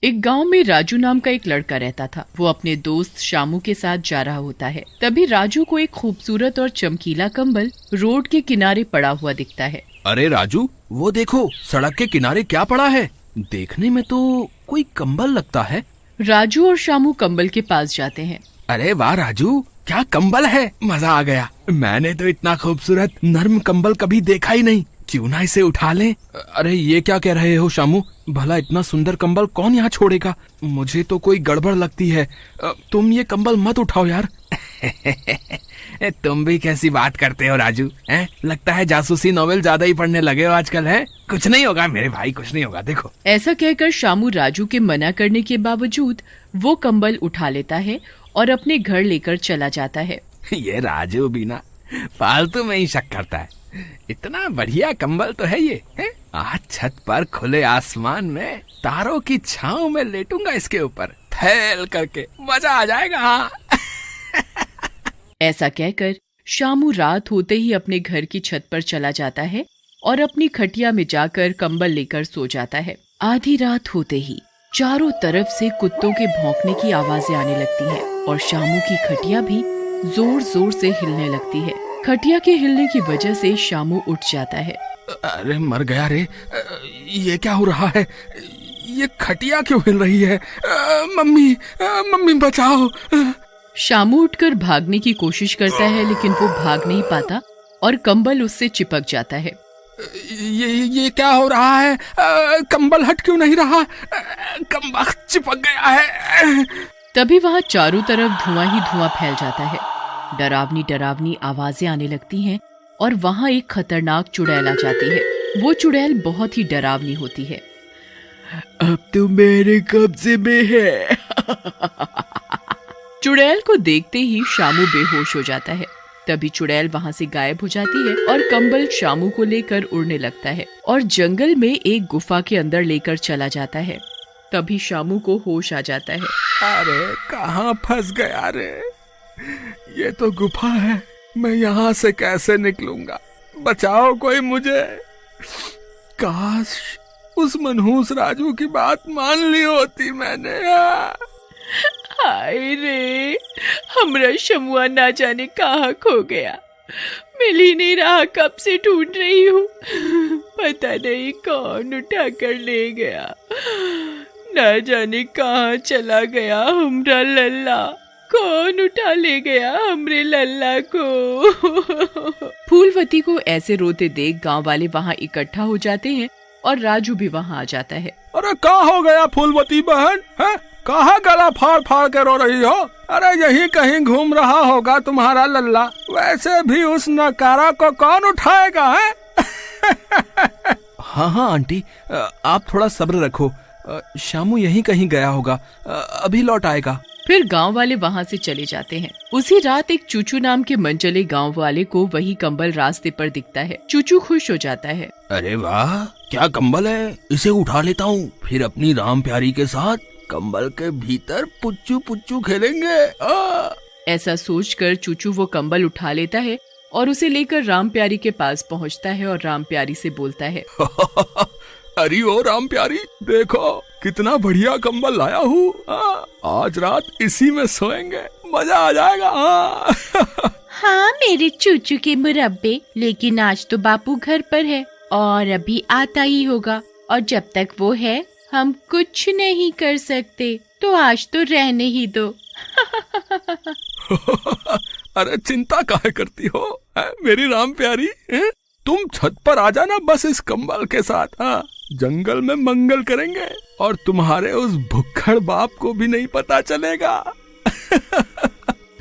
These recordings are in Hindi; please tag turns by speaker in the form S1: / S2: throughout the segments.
S1: एक गांव में राजू नाम का एक लड़का रहता था। वो अपने दोस्त शामू के साथ जा रहा होता है। तभी राजू को एक खूबसूरत और चमकीला कंबल रोड के किनारे पड़ा हुआ दिखता है।
S2: अरे राजू, वो देखो सड़क के किनारे क्या पड़ा है। देखने में तो कोई कंबल लगता है।
S1: राजू और शामू कंबल के पास जाते हैं।
S2: अरे वाह राजू, क्या कंबल है, मजा आ गया। मैंने तो इतना खूबसूरत नर्म कंबल कभी देखा ही नहीं। क्यों ना इसे उठा लें। अरे ये क्या कह रहे हो शामू, भला इतना सुंदर कंबल कौन यहाँ छोड़ेगा। मुझे तो कोई गड़बड़ लगती है। तुम ये कंबल मत उठाओ यार। तुम भी कैसी बात करते हो राजू, हैं? लगता है जासूसी नॉवेल ज्यादा ही पढ़ने लगे हो आजकल, है? कुछ नहीं होगा मेरे भाई, कुछ नहीं होगा, देखो।
S1: ऐसा कहकर शामू राजू के मना करने के बावजूद वो कंबल उठा लेता है और अपने घर लेकर चला जाता है।
S2: ये राजू भी ना फालतू में ही शक करता है। इतना बढ़िया कंबल तो है ये, है? आज छत पर खुले आसमान में तारों की छांव में लेटूंगा इसके ऊपर फैल करके, मजा आ जाएगा। हाँ।
S1: ऐसा कहकर शामू रात होते ही अपने घर की छत पर चला जाता है और अपनी खटिया में जाकर कंबल लेकर सो जाता है। आधी रात होते ही चारों तरफ से कुत्तों के भौंकने की आवाजें आने लगती हैं और शामू की खटिया भी जोर जोर से हिलने लगती है। खटिया के हिलने की वजह से शामू उठ जाता है।
S2: अरे मर गया रे, ये क्या हो रहा है? ये खटिया क्यों हिल रही है? मम्मी, मम्मी बचाओ।
S1: शामू उठकर भागने की कोशिश करता है, लेकिन वो भाग नहीं पाता और कंबल उससे चिपक जाता है।
S2: ये क्या हो रहा है? कंबल हट क्यों नहीं रहा? कंबल चिपक गया है।
S1: तभी वहाँ चारों तरफ धुआं ही धुआं फैल जाता है। डरावनी डरावनी आवाजें आने लगती हैं और वहाँ एक खतरनाक चुड़ैल आ जाती है। वो चुड़ैल बहुत ही डरावनी होती है।
S2: अब तो मेरे कब्जे में है।
S1: चुड़ैल को देखते ही शामू बेहोश हो जाता है। तभी चुड़ैल वहाँ से गायब हो जाती है और कंबल शामू को लेकर उड़ने लगता है और जंगल में एक गुफा के अंदर लेकर चला जाता है। तभी शामू को होश आ जाता है।
S2: अरे कहाँ फंस गया रे? ये तो गुफा है, मैं यहाँ से कैसे निकलूंगा? बचाओ कोई मुझे। काश उस मनहूस राजू की बात मान ली होती मैंने।
S1: हाय रे, हमरा शमुआ ना जाने कहाँ खो गया। मिल ही नहीं रहा, कब से ढूंढ रही हूँ। पता नहीं कौन उठा कर ले गया। ना जाने कहाँ चला गया हमरा लल्ला। कौन उठा ले गया हमरे लल्ला को। फूलवती को ऐसे रोते देख गांव वाले वहाँ इकट्ठा हो जाते हैं और राजू भी वहाँ आ जाता है।
S2: अरे क्या हो गया फूलवती बहन, है? कहाँ गला फाड़ फाड़ के रो रही हो? अरे यही कहीं घूम रहा होगा तुम्हारा लल्ला। वैसे भी उस नकारा को कौन उठाएगा, है? हाँ हाँ आंटी, आप थोड़ा सब्र रखो। शामू यहीं कहीं गया होगा, अभी लौट आएगा।
S1: फिर गांव वाले वहां से चले जाते हैं। उसी रात एक चूचू नाम के मनचले गांव वाले को वही कंबल रास्ते पर दिखता है। चूचू खुश हो जाता है।
S2: अरे वाह, क्या कंबल है, इसे उठा लेता हूँ, फिर अपनी राम प्यारी के साथ कंबल के भीतर पुच्चू पुच्चू खेलेंगे।
S1: ऐसा सोचकर चूचू वो कंबल उठा लेता है और उसे लेकर राम प्यारी के पास पहुँचता है और राम प्यारी से बोलता है।
S2: अरे ओ राम प्यारी, देखो कितना बढ़िया कंबल लाया हूँ। आज रात इसी में सोएंगे, मजा आ जाएगा।
S3: हाँ मेरे चूचू के मुरब्बे, लेकिन आज तो बापू घर पर है और अभी आता ही होगा, और जब तक वो है हम कुछ नहीं कर सकते, तो आज तो रहने ही दो।
S2: अरे चिंता काहे करती हो मेरी राम प्यारी, तुम छत पर आ जाना बस इस कंबल के साथ। हाँ, जंगल में मंगल करेंगे और तुम्हारे उस भुक्खड़ बाप को भी नहीं पता चलेगा।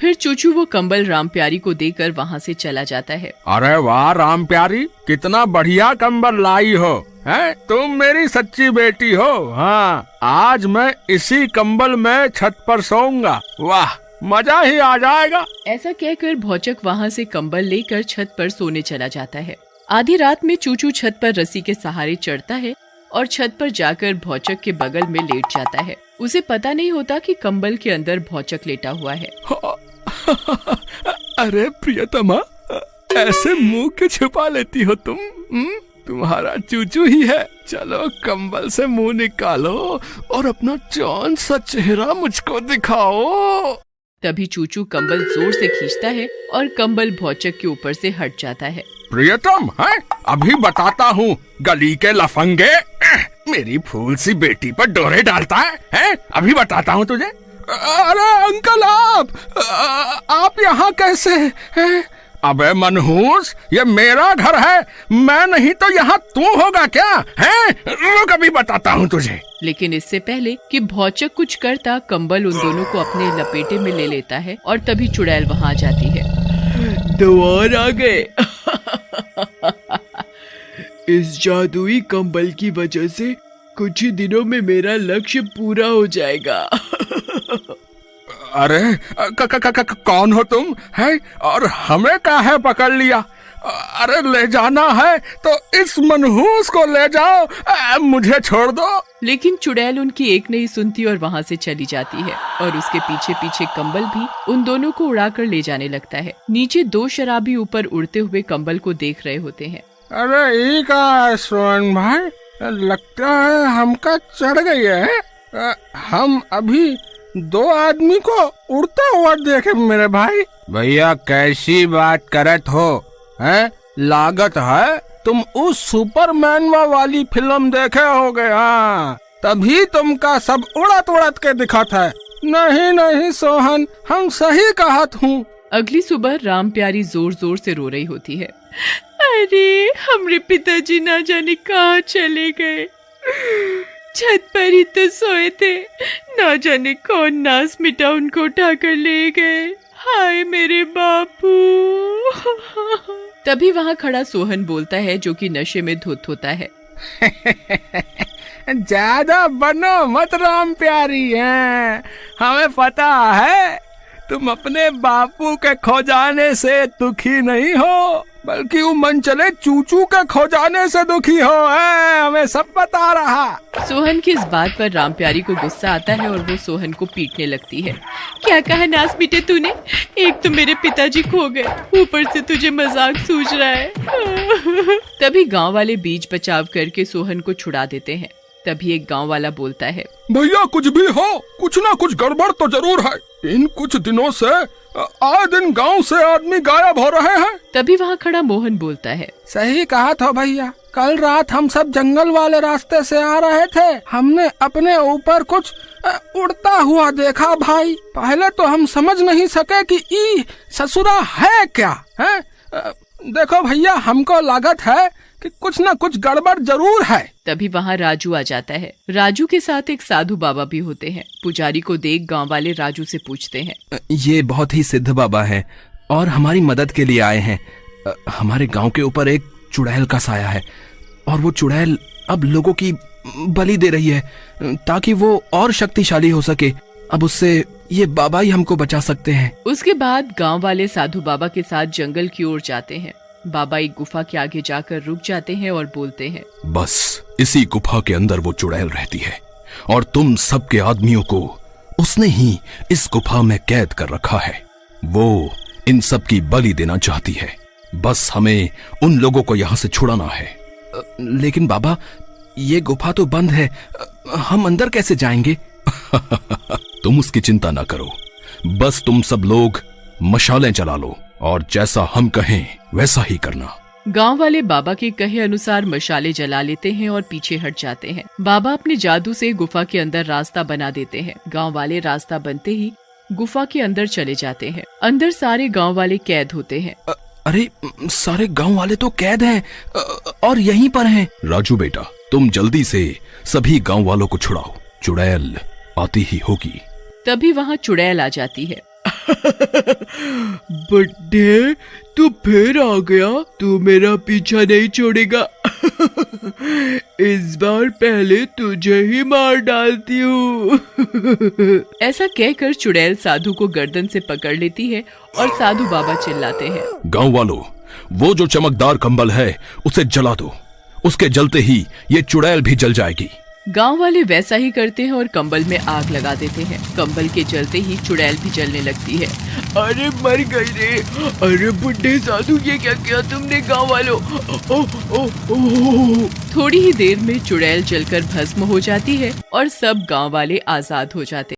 S1: फिर चूचू वो कंबल राम प्यारी को देकर वहाँ से चला जाता है।
S2: अरे वाह राम प्यारी, कितना बढ़िया कंबल लाई हो, हैं? तुम मेरी सच्ची बेटी हो। हाँ, आज मैं इसी कंबल में छत पर सोऊंगा। वाह, मजा ही आ जाएगा।
S1: ऐसा कहकर भौचक वहाँ से कंबल लेकर छत पर सोने चला जाता है। आधी रात में चूचू छत पर रस्सी के सहारे चढ़ता है और छत पर जाकर भौचक के बगल में लेट जाता है। उसे पता नहीं होता कि कंबल के अंदर भौचक लेटा हुआ है।
S2: अरे प्रियतमा, ऐसे मुंह क्यों छुपा लेती हो तुम? तुम्हारा चूचू ही है। चलो कंबल से मुंह निकालो और अपना चांद सा चेहरा मुझको दिखाओ।
S3: तभी चूचू कंबल जोर से खींचता है और कंबल भौचक के ऊपर से हट जाता है।
S2: प्रियतम है, अभी बताता हूँ गली के लफंगे, मेरी फूल सी बेटी पर डोरे डालता है? अभी बताता हूँ तुझे। अरे अंकल, आप यहाँ कैसे हैं? अबे मनहूस, ये मेरा घर है, मैं नहीं तो यहाँ तू होगा क्या? हैं? रुक, अभी बताता हूँ तुझे।
S3: लेकिन इससे पहले कि भौचक कुछ करता, कंबल उन दोनों को अपने लपेटे में ले लेता है और तभी चुड़ैल वहाँ आ जाती है।
S1: द्वार आ गए। इस जादुई कंबल की वजह से कुछ ही दिनों में मेरा लक्ष्य पूरा हो जाएगा।
S2: अरे कौन हो तुम है, और हमें काहे पकड़ लिया? अरे ले जाना है तो इस मनहूस को ले जाओ, मुझे छोड़ दो।
S3: लेकिन चुड़ैल उनकी एक नहीं सुनती और वहाँ से चली जाती है और उसके पीछे पीछे कंबल भी उन दोनों को उड़ाकर ले जाने लगता है। नीचे दो शराबी ऊपर उड़ते हुए कंबल को देख रहे होते हैं।
S2: अरे ये का सोहन भाई, लगता है हमका चढ़ गई है। हम अभी दो आदमी को उड़ता हुआ देखे मेरे भाई। भैया कैसी बात करत हो, हैं? लागत है तुम उस सुपरमैन वाली फिल्म देखे होगे। हाँ, तभी तुमका सब उड़त उड़त के दिखत है। नहीं नहीं सोहन, हम सही कहत हूँ।
S3: अगली सुबह राम प्यारी जोर जोर से रो रही होती है।
S1: अरे हमरे पिताजी ना जाने कहाँ चले गए, छत पर ही तो सोए थे, ना जाने कौन नास मिटा उनको उठाकर ले गए। हाय मेरे बापू।
S3: तभी वहाँ खड़ा सोहन बोलता है, जो कि नशे में धुत होता है।
S2: ज्यादा बनो मत राम प्यारी हैं, हमें पता है तुम अपने बापू के खो जाने से दुखी नहीं हो, बल्कि वो मन चले चूचू के खो जाने से दुखी हो। हमें सब बता रहा।
S3: सोहन की इस बात पर राम प्यारी को गुस्सा आता है और वो सोहन को पीटने लगती है।
S1: क्या कहा नास मिटे तूने? एक तो मेरे पिताजी खो गए, ऊपर से तुझे मजाक सूझ रहा है।
S3: तभी गांव वाले बीच बचाव करके सोहन को छुड़ा देते हैं। तभी एक गांव वाला बोलता है,
S2: भैया कुछ भी हो, कुछ ना कुछ गड़बड़ तो जरूर है। इन कुछ दिनों से आए दिन गांव से आदमी गायब हो रहे हैं।
S3: तभी वहाँ खड़ा मोहन बोलता है,
S2: सही कहा था भैया, कल रात हम सब जंगल वाले रास्ते से आ रहे थे, हमने अपने ऊपर कुछ उड़ता हुआ देखा भाई। पहले तो हम समझ नहीं सके कि ई ससुरा है क्या है। देखो भैया, हमको लागत है कि कुछ ना कुछ गड़बड़ जरूर है।
S3: तभी वहाँ राजू आ जाता है। राजू के साथ एक साधु बाबा भी होते हैं। पुजारी को देख गांव वाले राजू से पूछते हैं,
S2: ये बहुत ही सिद्ध बाबा है और हमारी मदद के लिए आए हैं। हमारे गांव के ऊपर एक चुड़ैल का साया है और वो चुड़ैल अब लोगों की बलि दे रही है ताकि वो और शक्तिशाली हो सके। अब उससे ये बाबा ही हमको बचा सकते हैं।
S3: उसके बाद गांव वाले साधु बाबा के साथ जंगल की ओर जाते हैं। बाबा एक गुफा के आगे जाकर रुक जाते हैं और बोलते हैं,
S2: बस इसी गुफा के अंदर वो चुड़ैल रहती है और तुम सबके आदमियों को उसने ही इस गुफा में कैद कर रखा है। वो इन सब की बलि देना चाहती है। बस हमें उन लोगों को यहाँ से छुड़ाना है। लेकिन बाबा, ये गुफा तो बंद है, हम अंदर कैसे जाएंगे? तुम उसकी चिंता ना करो, बस तुम सब लोग मशालें जला लो और जैसा हम कहें वैसा ही करना।
S3: गांव वाले बाबा के कहे अनुसार मशाले जला लेते हैं और पीछे हट जाते हैं। बाबा अपने जादू से गुफा के अंदर रास्ता बना देते हैं। गांव वाले रास्ता बनते ही गुफा के अंदर चले जाते हैं। अंदर सारे गांव वाले कैद होते हैं।
S2: अरे सारे गांव वाले तो कैद हैं और यहीं पर हैं। राजू बेटा, तुम जल्दी से सभी गांव वालों को छुड़ाओ, चुड़ैल आती ही होगी।
S3: तभी वहाँ चुड़ैल आ जाती है।
S1: बड्ढे, तू फिर आ गया, तू मेरा पीछा नहीं छोड़ेगा। इस बार पहले तुझे ही मार डालती हूँ।
S3: ऐसा कहकर चुड़ैल साधु को गर्दन से पकड़ लेती है और साधु बाबा चिल्लाते हैं,
S2: गांव वालों, वो जो चमकदार कंबल है उसे जला दो, उसके जलते ही ये चुड़ैल भी जल जाएगी।
S1: गांव वाले वैसा ही करते हैं और कंबल में आग लगा देते हैं। कंबल के जलते ही चुड़ैल भी जलने लगती है। अरे मर गई रे, अरे बुड्ढे साधु ये क्या किया तुमने गांव वालों। थोड़ी ही देर में चुड़ैल जलकर भस्म हो जाती है और सब गांव वाले आजाद हो जाते हैं।